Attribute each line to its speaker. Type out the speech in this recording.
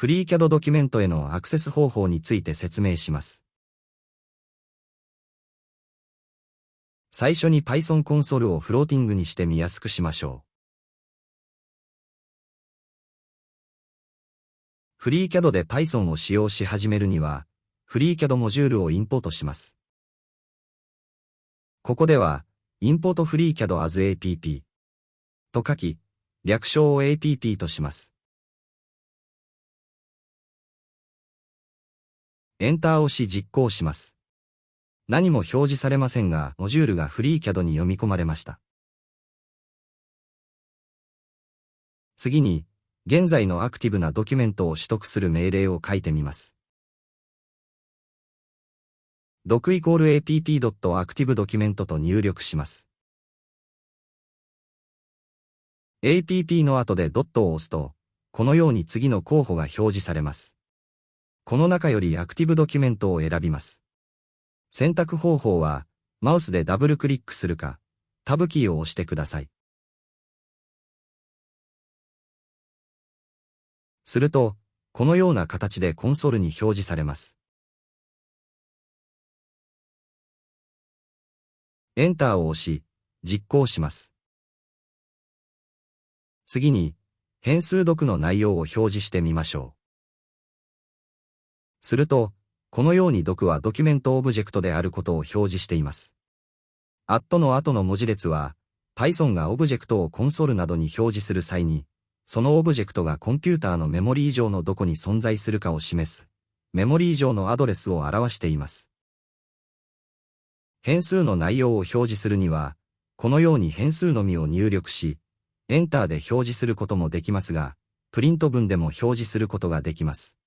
Speaker 1: FreeCAD ドキュメントへのアクセス方法について説明します。最初に Python コンソールをフローティングにして見やすくしましょう。FreeCAD で Python を使用し始めるには、FreeCAD モジュールをインポートします。ここでは、Import FreeCAD as APP と書き、略称を APP とします。エンターを押し実行します。何も表示されませんが、モジュールが FreeCAD に読み込まれました。次に、現在のアクティブなドキュメントを取得する命令を書いてみます。doc=app.activeDocument と入力します。app の後でドットを押すと、このように次の候補が表示されます。この中よりアクティブドキュメントを選びます。選択方法は、マウスでダブルクリックするか、タブキーを押してください。すると、このような形でコンソールに表示されます。エンターを押し、実行します。次に、変数ドクの内容を表示してみましょう。すると、このようにドクはドキュメントオブジェクトであることを表示しています。@の後の文字列は、Python がオブジェクトをコンソールなどに表示する際に、そのオブジェクトがコンピューターのメモリ以上のどこに存在するかを示す、メモリ以上のアドレスを表しています。変数の内容を表示するには、このように変数のみを入力し、エンターで表示することもできますが、プリント文でも表示することができます。